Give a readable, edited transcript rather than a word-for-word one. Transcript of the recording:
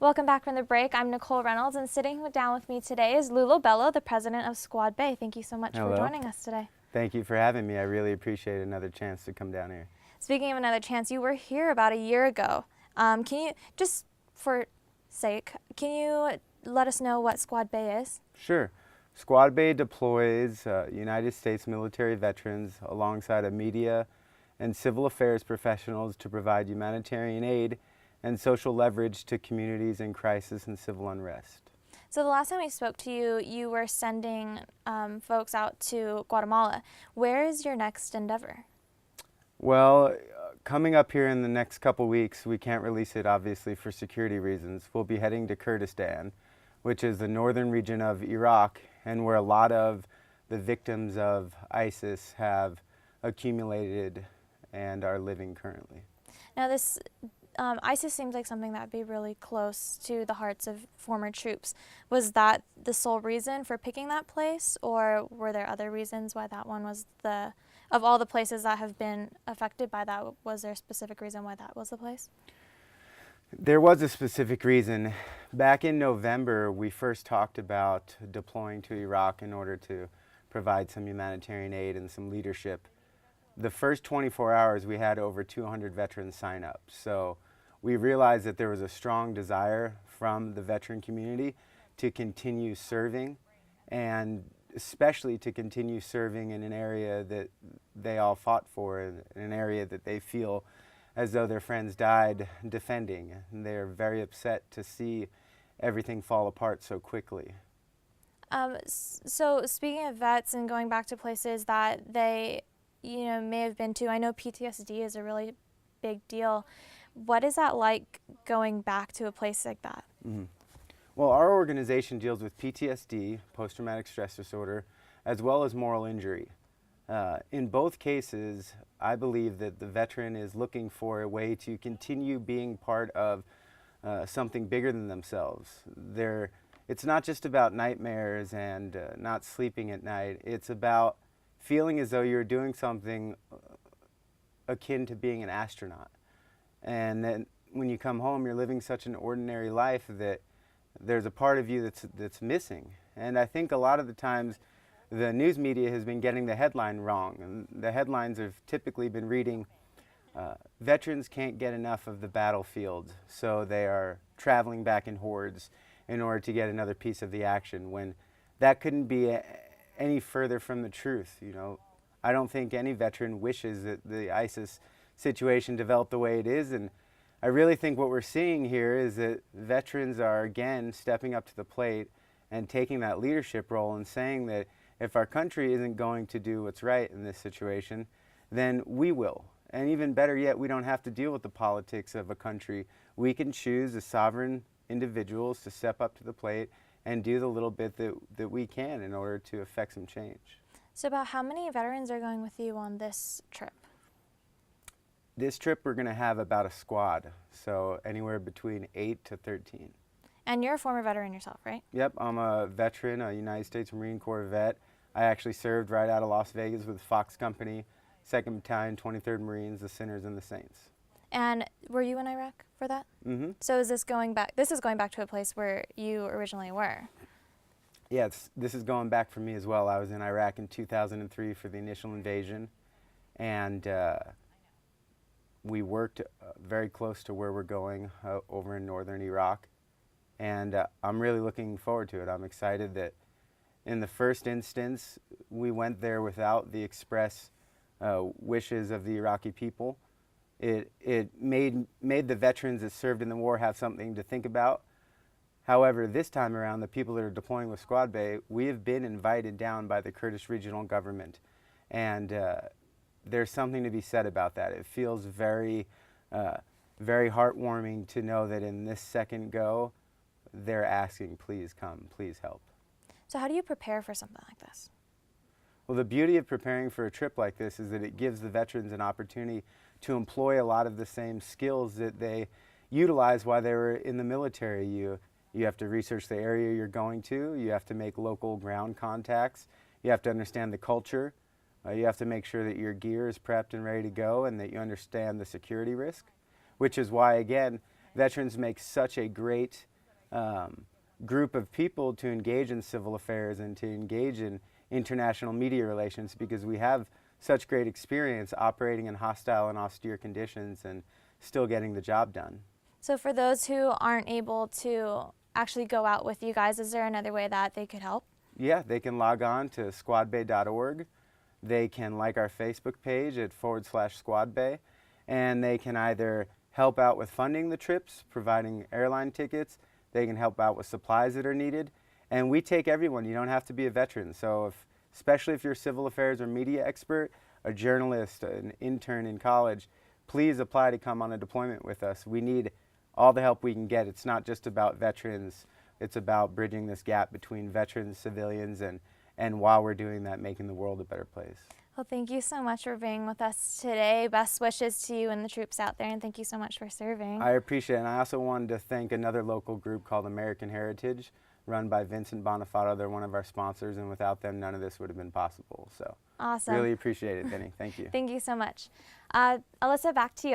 Welcome back from the break. I'm Nicole Reynolds, and sitting down with me today is Lobello, the president of Squadbay. Thank you so much Hello. for joining us today. Thank you for having me. I really appreciate another chance to come down here. Speaking of another chance, you were here about a year ago. Can you, just for sake, can you let us know what Squadbay is? Sure. Squadbay deploys United States military veterans alongside of media and civil affairs professionals to provide humanitarian aid and social leverage to communities in crisis and civil unrest. So the last time we spoke to you, you were sending folks out to Guatemala. Where is your next endeavor? Well, coming up here in the next couple weeks, we can't release it obviously for security reasons. We'll be heading to Kurdistan, which is the northern region of Iraq and where a lot of the victims of ISIS have accumulated and are living currently. Now this ISIS seems like something that would be really close to the hearts of former troops. Was that the sole reason for picking that place, or were there other reasons why that one was of all the places that have been affected by that, was there a specific reason why that was the place? There was a specific reason. Back in November, we first talked about deploying to Iraq in order to provide some humanitarian aid and some leadership. The first 24 hours, we had over 200 veterans sign up. So we realized that there was a strong desire from the veteran community to continue serving, and especially to continue serving in an area that they all fought for, in an area that they feel as though their friends died defending. And they're very upset to see everything fall apart so quickly. So speaking of vets and going back to places that they may have been to, I know PTSD is a really big deal. What is that like going back to a place like that? Mm-hmm. Well, our organization deals with PTSD, post-traumatic stress disorder, as well as moral injury. In both cases, I believe that the veteran is looking for a way to continue being part of something bigger than themselves. It's not just about nightmares and not sleeping at night. It's about feeling as though you're doing something akin to being an astronaut. And then when you come home, you're living such an ordinary life that there's a part of you that's missing. And I think a lot of the times the news media has been getting the headline wrong. And the headlines have typically been reading, veterans can't get enough of the battlefield, so they are traveling back in hordes in order to get another piece of the action, when that couldn't be any further from the truth. I don't think any veteran wishes that the ISIS situation developed the way it is, and I really think what we're seeing here is that veterans are again stepping up to the plate and taking that leadership role and saying that if our country isn't going to do what's right in this situation, then we will. And even better yet, we don't have to deal with the politics of a country. We can choose as sovereign individuals to step up to the plate and do the little bit that we can in order to affect some change. So about how many veterans are going with you on this trip? This trip we're going to have about a squad, so anywhere between 8 to 13. And you're a former veteran yourself, right? Yep, I'm a veteran, a United States Marine Corps vet. I actually served right out of Las Vegas with Fox Company, 2nd Battalion, 23rd Marines, the Sinners and the Saints. And were you in Iraq for that? Mm-hmm. So is this going back? This is going back to a place where you originally were. Yeah, this is going back for me as well. I was in Iraq in 2003 for the initial invasion, and we worked very close to where we're going over in northern Iraq, and I'm really looking forward to it. I'm excited that in the first instance we went there without the express wishes of the Iraqi people. It made the veterans that served in the war have something to think about. However, this time around, the people that are deploying with Squadbay, we have been invited down by the Kurdish regional government, and there's something to be said about that. It feels very, very heartwarming to know that in this second go, they're asking, please come, please help. So how do you prepare for something like this? Well, the beauty of preparing for a trip like this is that it gives the veterans an opportunity to employ a lot of the same skills that they utilized while they were in the military. You have to research the area you're going to, you have to make local ground contacts, you have to understand the culture, you have to make sure that your gear is prepped and ready to go and that you understand the security risk, which is why, again, veterans make such a great group of people to engage in civil affairs and to engage in international media relations, because we have such great experience operating in hostile and austere conditions and still getting the job done. So for those who aren't able to actually go out with you guys, is there another way that they could help? Yeah, they can log on to squadbay.org. They can like our Facebook page at /Squadbay, and they can either help out with funding the trips, providing airline tickets. They can help out with supplies that are needed. And we take everyone. You don't have to be a veteran. So especially if you're a civil affairs or media expert, a journalist, an intern in college, please apply to come on a deployment with us. We need all the help we can get. It's not just about veterans. It's about bridging this gap between veterans, civilians, and while we're doing that, making the world a better place. Well, thank you so much for being with us today. Best wishes to you and the troops out there, and thank you so much for serving. I appreciate it. And I also wanted to thank another local group called American Heritage, run by Vincent Bonifato. They're one of our sponsors, and without them, none of this would have been possible. So Awesome. really appreciate it, Denny. Thank you. Thank you so much. Alyssa, back to you.